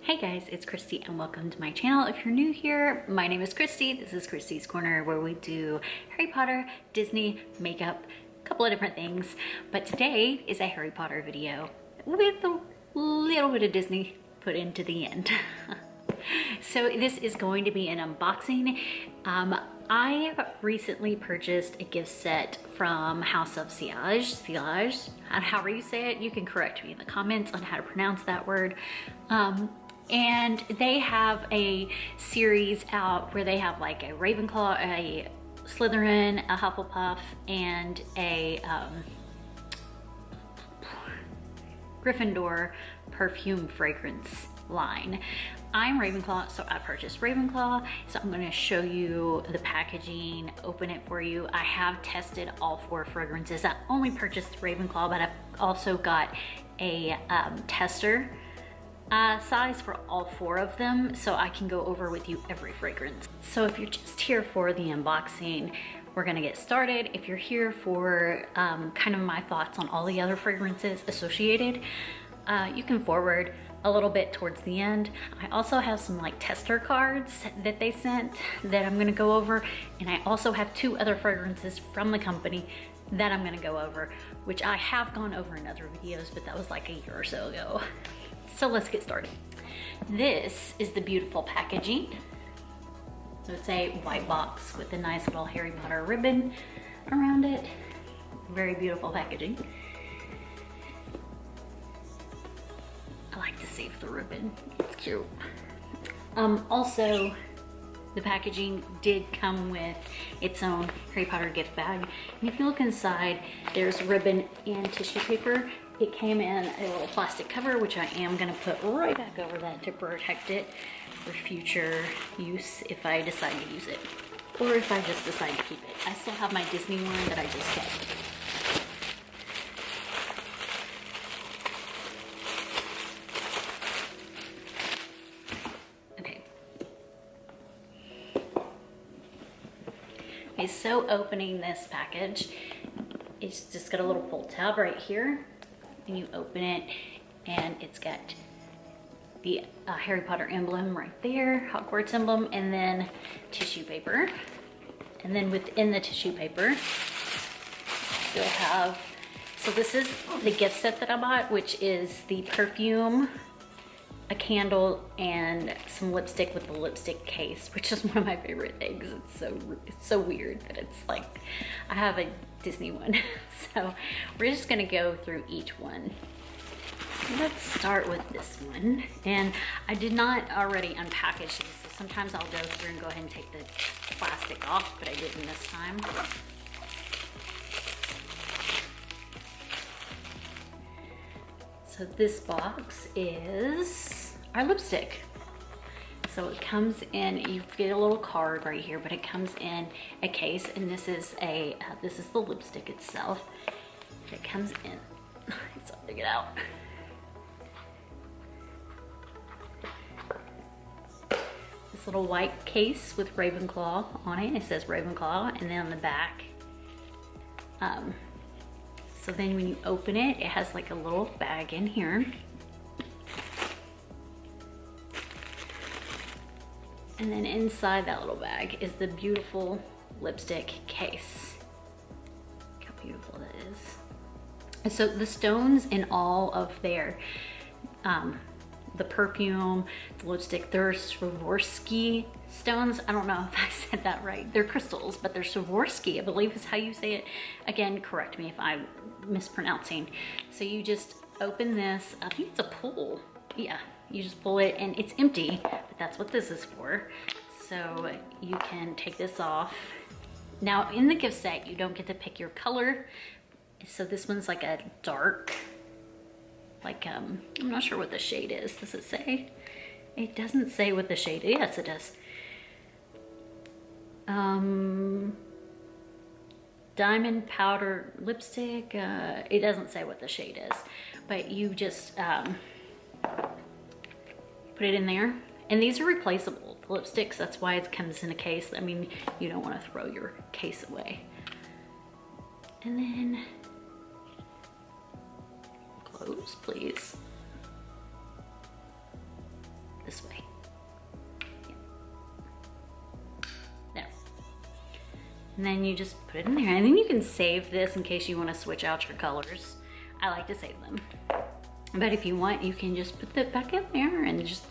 Hey guys, it's Christy and welcome to my channel. If you're new here, my name is Christy. This is Christy's Corner where we do Harry Potter, Disney, makeup, a couple of different things. But today is a Harry Potter video with a little bit of Disney put into the end. So this is going to be an unboxing. I recently purchased a gift set from House of Sillage, however you say it. You can correct me in the comments on how to pronounce that word. And they have a series out where they have like a Ravenclaw, a Slytherin, a Hufflepuff, and a Gryffindor perfume fragrance line. I'm Ravenclaw, so I purchased Ravenclaw. So I'm gonna show you the packaging, open it for you. I have tested all 4 fragrances. I only purchased Ravenclaw, but I've also got a tester size for all 4 of them, so I can go over with you every fragrance. So if you're just here for the unboxing, we're gonna get started. If you're here for kind of my thoughts on all the other fragrances associated, you can forward a little bit towards the end. I also have some like tester cards that they sent that I'm gonna go over, and I also have 2 other fragrances from the company that I'm gonna go over, which I have gone over in other videos, but that was like a year or so ago. So let's get started. This is the beautiful packaging. So it's a white box with a nice little Harry Potter ribbon around it. Very beautiful packaging. I like to save the ribbon, it's cute. Also, the packaging did come with its own Harry Potter gift bag. And if you look inside, there's ribbon and tissue paper. It came in a little plastic cover, which I am gonna put right back over that to protect it for future use if I decide to use it, or if I just decide to keep it. I still have my Disney one that I just kept. Okay, so opening this package, it's just got a little pull tab right here, and you open it, and it's got the Harry Potter emblem right there, Hogwarts emblem, and then tissue paper. And then within the tissue paper, you'll have, so this is the gift set that I bought, which is the perfume, a candle, and some lipstick with the lipstick case, which is one of my favorite things. It's so weird that it's like, I have a Disney one. So we're just gonna go through each one. Let's start with this one. And I did not already unpackage these, so sometimes I'll go through and go ahead and take the plastic off, but I didn't this time. So this box is our lipstick. So it comes in, you get a little card right here, but it comes in a case, and this is the lipstick itself. It comes in, it's hard to get out. This little white case with Ravenclaw on it. It says Ravenclaw, and then on the back, so then when you open it, it has like a little bag in here. And then inside that little bag is the beautiful lipstick case. Look how beautiful that is. And so the stones in all of their, the perfume, the lipstick, they're Swarovski stones. I don't know if I said that right. They're crystals, but they're Swarovski, I believe is how you say it. Again, correct me if I'm mispronouncing. So you just open this, I think it's a pull. Yeah, you just pull it and it's empty, but that's what this is for. So you can take this off. Now in the gift set, you don't get to pick your color. So this one's like a dark, like, I'm not sure what the shade is. Does it say? It doesn't say what the shade is. Yes, it does. Diamond powder lipstick. It doesn't say what the shade is, but you just put it in there. And these are replaceable, the lipsticks. That's why it comes in a case. I mean, you don't want to throw your case away. And then close, please. this way. There. And then you just put it in there. And then you can save this in case you want to switch out your colors. I like to save them. But if you want, you can just put that back in there and just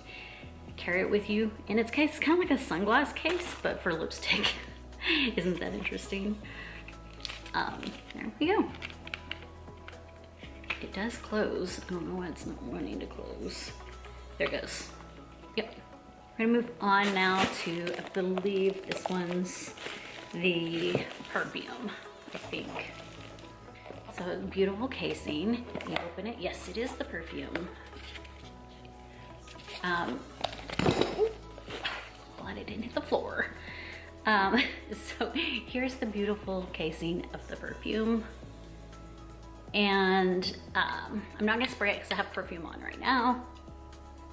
carry it with you in its case. It's kind of like a sunglass case, but for lipstick. Isn't that interesting? There we go. It does close. I don't know why it's not wanting to close. There it goes. Yep. We're gonna move on now to, I believe this one's the perfume, I think. So beautiful casing. You open it. Yes, it is the perfume. Glad it didn't hit the floor. So here's the beautiful casing of the perfume. And I'm not gonna spray it because I have perfume on right now,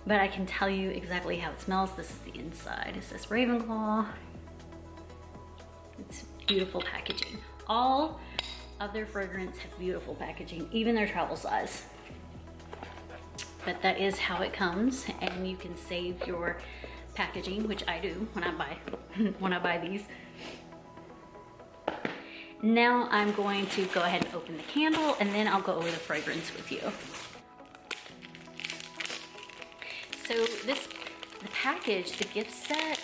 but I can tell you exactly how it smells. This is the inside. It says Ravenclaw. It's beautiful packaging. All of their fragrance have beautiful packaging, even their travel size. But that is how it comes, and you can save your packaging, which I do when I buy these. Now I'm going to go ahead and open the candle, and then I'll go over the fragrance with you. So the package, the gift set,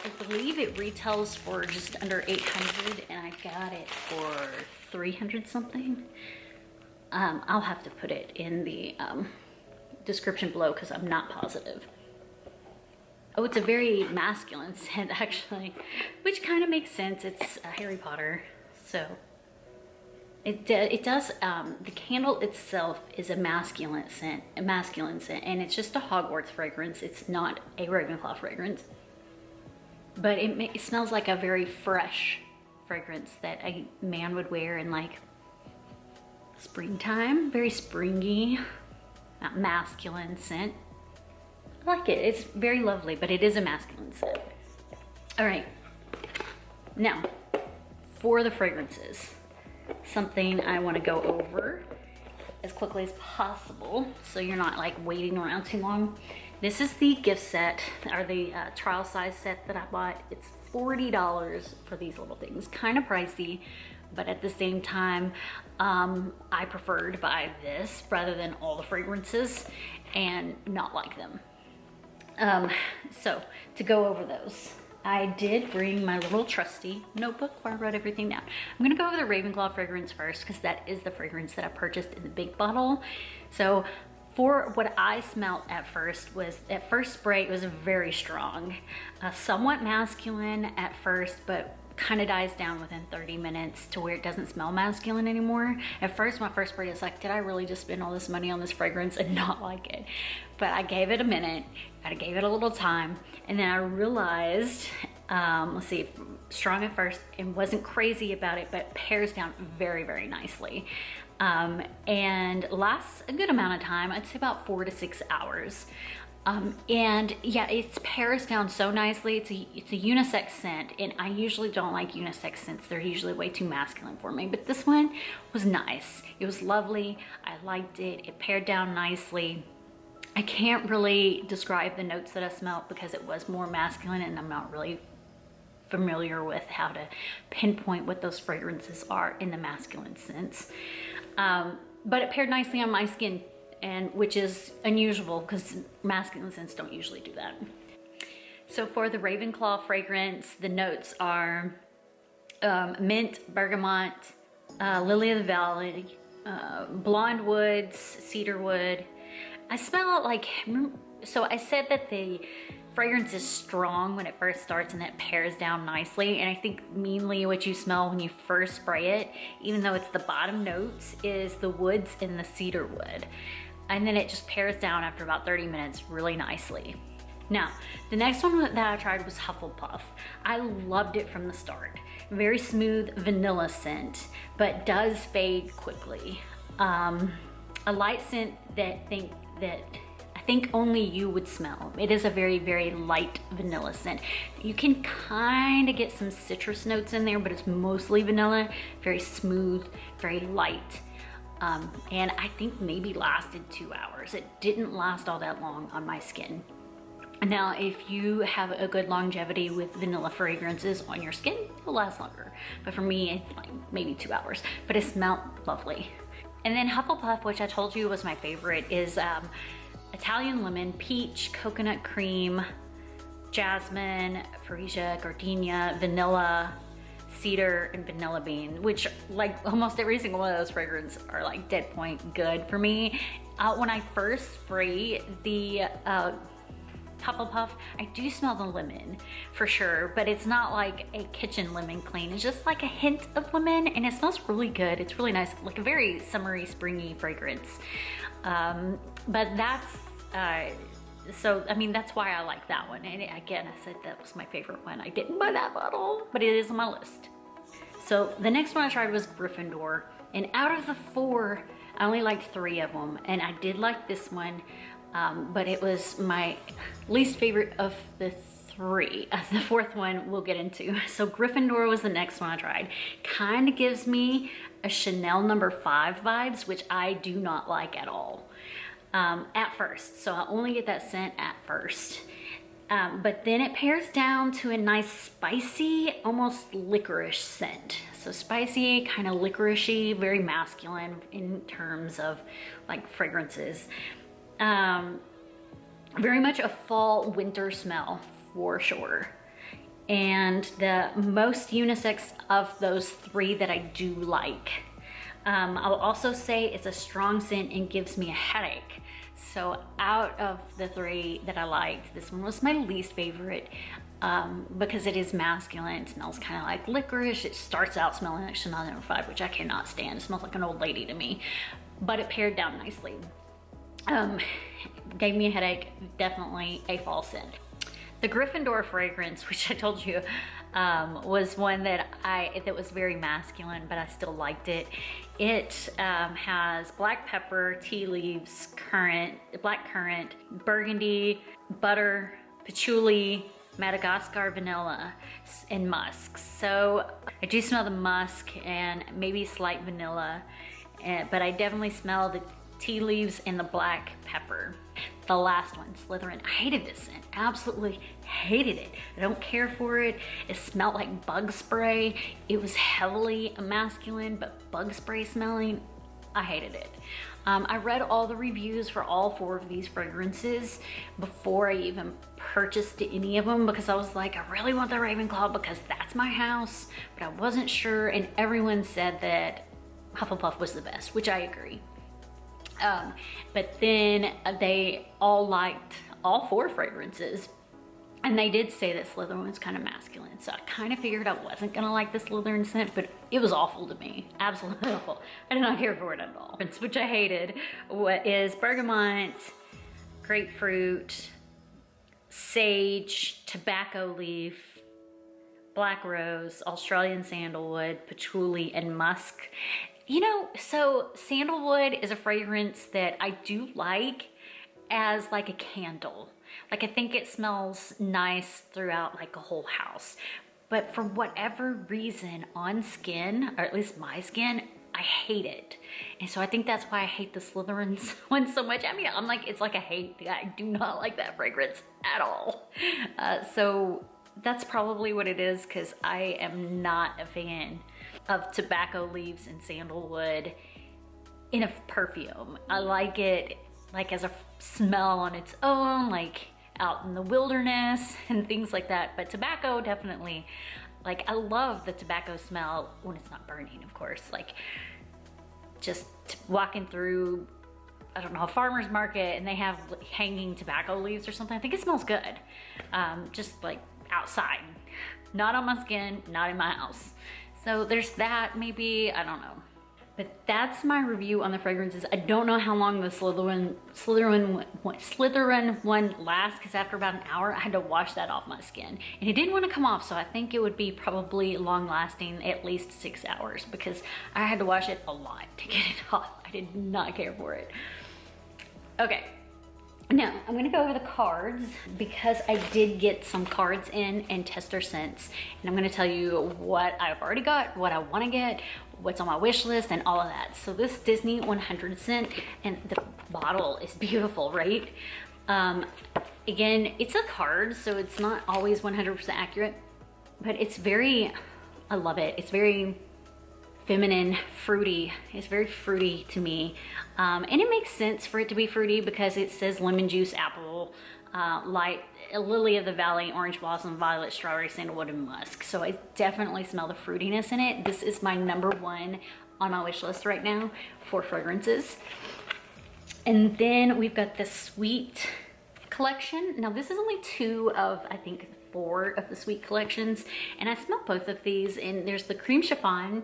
I believe it retails for just under $800, and I got it for $300 something. I'll have to put it in the description below because I'm not positive. Oh, it's a very masculine scent actually, which kind of makes sense. It's Harry Potter, so it does. The candle itself is a masculine scent, and it's just a Hogwarts fragrance. It's not a Ravenclaw fragrance, but it smells like a very fresh fragrance that a man would wear in like springtime. Very springy, not masculine scent. I like it. It's very lovely, but it is a masculine scent. All right, now for the fragrances, something I want to go over as quickly as possible so you're not like waiting around too long. This is the gift set, or the trial size set that I bought. It's $40 for these little things. Kind of pricey, but at the same time, I prefer to buy this rather than all the fragrances and not like them. So to go over those, I did bring my little trusty notebook where I wrote everything down. I'm gonna go over the Ravenclaw fragrance first because that is the fragrance that I purchased in the big bottle. So for what I smelled at first spray, it was very strong, somewhat masculine at first, but kind of dies down within 30 minutes to where it doesn't smell masculine anymore. At first, my first spray, it's like, did I really just spend all this money on this fragrance and not like it? But I gave it a minute, I gave it a little time, and then I realized, let's see, strong at first and wasn't crazy about it, but pairs down very, very nicely. And lasts a good amount of time. I'd say about 4 to 6 hours. And yeah, it pairs down so nicely. It's a unisex scent, and I usually don't like unisex scents. They're usually way too masculine for me, but this one was nice. It was lovely. I liked it. It paired down nicely. I can't really describe the notes that I smelled because it was more masculine, and I'm not really familiar with how to pinpoint what those fragrances are in the masculine sense. But it paired nicely on my skin, and which is unusual because masculine scents don't usually do that. So for the Ravenclaw fragrance, the notes are mint, bergamot, lily of the valley, blonde woods, cedar wood. I smell it like, so I said that the fragrance is strong when it first starts and it pairs down nicely, and I think mainly what you smell when you first spray it, even though it's the bottom notes, is the woods and the cedar wood. And then it just pairs down after about 30 minutes really nicely. Now, the next one that I tried was Hufflepuff. I loved it from the start. Very smooth vanilla scent, but does fade quickly. A light scent that I think only you would smell. It is a very, very light vanilla scent. You can kind of get some citrus notes in there, but it's mostly vanilla, very smooth, very light. And I think maybe lasted 2 hours. It didn't last all that long on my skin. Now, if you have a good longevity with vanilla fragrances on your skin, it'll last longer. But for me, it's like maybe 2 hours, but it smelled lovely. And then Hufflepuff, which I told you was my favorite, is Italian lemon, peach, coconut cream, jasmine, freesia, gardenia, vanilla, cedar, and vanilla bean, which like almost every single one of those fragrances are like dead point good for me. When I first spray the Hufflepuff, I do smell the lemon for sure, but it's not like a kitchen lemon clean. It's just like a hint of lemon, and it smells really good. It's really nice, like a very summery, springy fragrance. But that's, so I mean, that's why I like that one. And again, I said that was my favorite one. I didn't buy that bottle, but it is on my list. So the next one I tried was Gryffindor, and out of the 4, I only liked 3 of them, and I did like this one. But it was my least favorite of the 3. The 4th one we'll get into. So Gryffindor was the next one I tried. Kind of gives me a Chanel No. 5 vibes, which I do not like at all at first. So I only get that scent at first. But then it pairs down to a nice spicy, almost licorice scent. So spicy, kind of licoricey, very masculine in terms of like fragrances. Very much a fall winter smell for sure. And the most unisex of those 3 that I do like. I'll also say it's a strong scent and gives me a headache. So out of the 3 that I liked, this one was my least favorite because it is masculine. It smells kind of like licorice. It starts out smelling like Chanel No. 5, which I cannot stand. It smells like an old lady to me, but it paired down nicely. Gave me a headache, definitely a fall scent. The Gryffindor fragrance, which I told you, was one that was very masculine, but I still liked it. It has black pepper, tea leaves, black currant, burgundy, butter, patchouli, Madagascar vanilla, and musk. So I do smell the musk and maybe slight vanilla, but I definitely smell the tea leaves and the black pepper. The last one, Slytherin. I hated this scent, absolutely hated it. I don't care for it. It smelled like bug spray. It was heavily masculine, but bug spray smelling. I hated it. I read all the reviews for all 4 of these fragrances before I even purchased any of them, because I was like, I really want the Ravenclaw because that's my house, but I wasn't sure, and everyone said that Hufflepuff was the best, which I agree. But then they all liked all 4 fragrances, and they did say that Slytherin was kind of masculine. So I kind of figured I wasn't gonna like the Slytherin scent, but it was awful to me, absolutely awful. I did not care for it at all. Which I hated, what is bergamot, grapefruit, sage, tobacco leaf, black rose, Australian sandalwood, patchouli, and musk. You know, so sandalwood is a fragrance that I do like as like a candle. Like I think it smells nice throughout like a whole house. But for whatever reason on skin, or at least my skin, I hate it. And so I think that's why I hate the Slytherin one so much. I mean, I'm like, it's like a hate. I do not like that fragrance at all. So that's probably what it is, because I am not a fan of tobacco leaves and sandalwood in a perfume. I like it like as a smell on its own, like out in the wilderness and things like that. But tobacco, definitely, like I love the tobacco smell when it's not burning, of course. Like just walking through, I don't know, a farmer's market and they have hanging tobacco leaves or something. I think it smells good. Just like outside, not on my skin, not in my house. So there's that, maybe, I don't know. But that's my review on the fragrances. I don't know how long the Slytherin one lasts, because after about an hour, I had to wash that off my skin. And it didn't want to come off, so I think it would be probably long lasting, at least 6 hours, because I had to wash it a lot to get it off. I did not care for it. Okay. Now, I'm gonna go over the cards because I did get some cards in and tester scents. And I'm gonna tell you what I've already got, what I wanna get, what's on my wish list, and all of that. So this Disney 100 scent, and the bottle is beautiful, right? Again, it's a card, so it's not always 100% accurate, but it's very, I love it. It's very feminine, fruity. It's very fruity to me. And it makes sense for it to be fruity because it says lemon juice, apple, light, lily of the valley, orange blossom, violet, strawberry, sandalwood, and musk. So I definitely smell the fruitiness in it. This is my #1 on my wish list right now for fragrances. And then we've got the sweet collection. Now this is only 2 of, I think, 4 of the sweet collections. And I smell both of these. And there's the cream chiffon,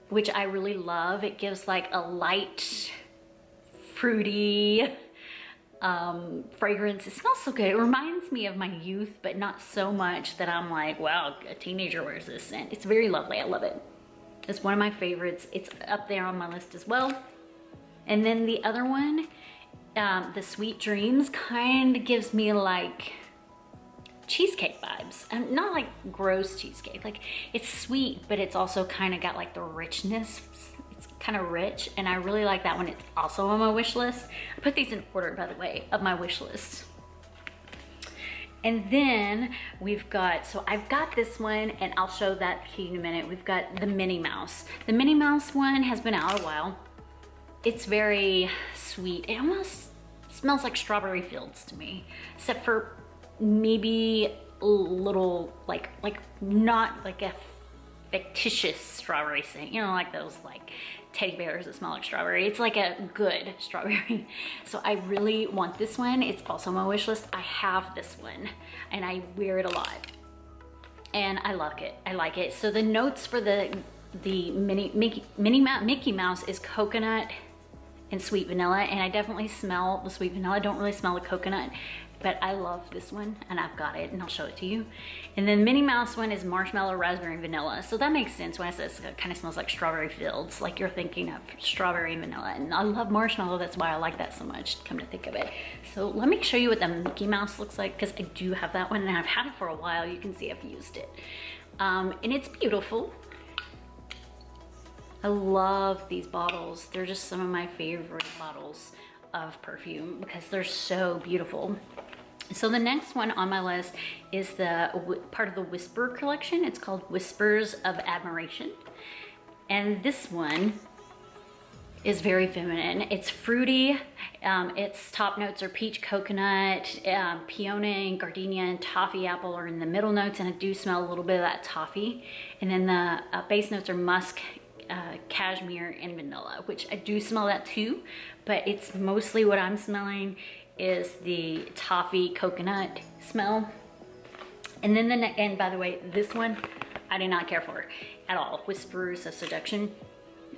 which I really love. It gives like a light, fruity fragrance. It smells so good. It reminds me of my youth, but not so much that I'm like, wow, a teenager wears this scent. It's very lovely. I love it. It's one of my favorites. It's up there on my list as well. And then the other one, the Sweet Dreams, kind of gives me like cheesecake vibes. Not like gross cheesecake. Like, it's sweet, but it's also kind of got like the richness. It's kind of rich, and I really like that one. It's also on my wish list. I put these in order, by the way, of my wish list. And then we've got, so I've got this one, and I'll show that to you in a minute. We've got the Minnie Mouse. The Minnie Mouse one has been out a while. It's very sweet. It almost smells like strawberry fields to me, except for maybe a little, like not like a fictitious strawberry scent, you know, like those like teddy bears that smell like strawberry. It's like a good strawberry. So I really want this one. It's also on my wish list. I have this one and I wear it a lot and I like it. I like it. So the notes for the Mickey Mouse is coconut and sweet vanilla, and I definitely smell the sweet vanilla. I don't really smell the coconut, but I love this one and I've got it and I'll show it to you. And then Minnie Mouse one is marshmallow, raspberry, and vanilla. So that makes sense when I say it kind of smells like strawberry fields, like you're thinking of strawberry and vanilla. And I love marshmallow, that's why I like that so much, come to think of it. So let me show you what the Mickey Mouse looks like, because I do have that one and I've had it for a while. You can see I've used it. And it's beautiful. I love these bottles. They're just some of my favorite bottles of perfume because they're so beautiful. So the next one on my list is the part of the Whisper collection. It's called Whispers of Admiration. And this one is very feminine. It's fruity. Its top notes are peach, coconut, peony, gardenia, and toffee apple are in the middle notes, and I do smell a little bit of that toffee. And then the base notes are musk, cashmere, and vanilla, which I do smell that too, but it's mostly what I'm smelling is the toffee coconut smell. And then and by the way, this one I did not care for at all. Whispers of Seduction.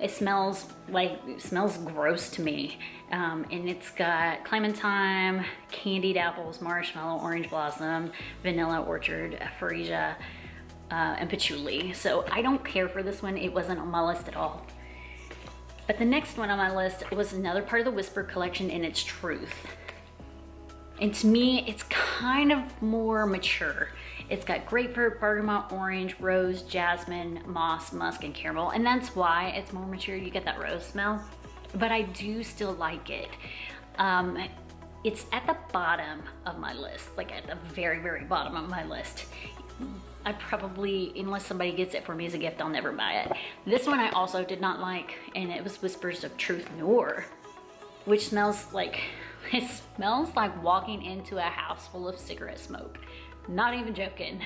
It smells gross to me. And it's got clementine, candied apples, marshmallow, orange blossom, vanilla orchard, freesia, and patchouli. So I don't care for this one. It wasn't on my list at all. But the next one on my list was another part of the Whisper collection, and it's Truth. And to me, it's kind of more mature. It's got grapefruit, bergamot, orange, rose, jasmine, moss, musk, and caramel. And that's why it's more mature. You get that rose smell. But I do still like it. It's at the bottom of my list, like at the very, very bottom of my list. I probably, unless somebody gets it for me as a gift, I'll never buy it. This one I also did not like, and it was Whispers of Truth Noir, which smells like, it smells like walking into a house full of cigarette smoke. Not even joking.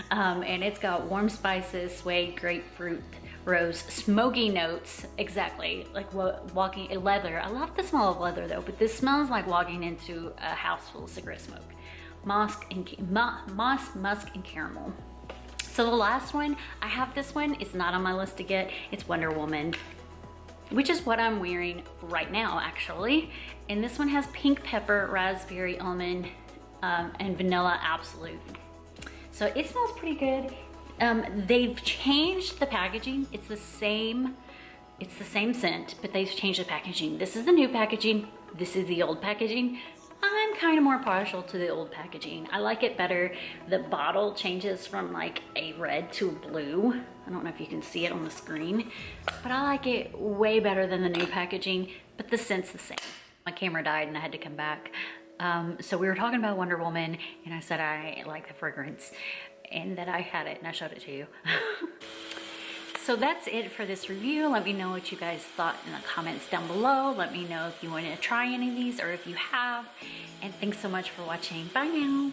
And it's got warm spices, suede, grapefruit, rose, smoky notes, exactly, like walking in leather. I love the smell of leather though, but this smells like walking into a house full of cigarette smoke. Moss, musk, and caramel. So the last one, I have this one, it's not on my list to get, it's Wonder Woman, which is what I'm wearing right now actually. And this one has pink pepper, raspberry, almond, and vanilla absolute. So it smells pretty good. They've changed the packaging. It's the same scent, but they've changed the packaging. This is the new packaging. This is the old packaging. I'm kind of more partial to the old packaging. I like it better. The bottle changes from like a red to a blue. I don't know if you can see it on the screen, but I like it way better than the new packaging, but the scent's the same. My camera died and I had to come back. So we were talking about Wonder Woman, and I said I like the fragrance and that I had it and I showed it to you. So that's it for this review. Let me know what you guys thought in the comments down below. Let me know if you want to try any of these or if you have. And thanks so much for watching. Bye now.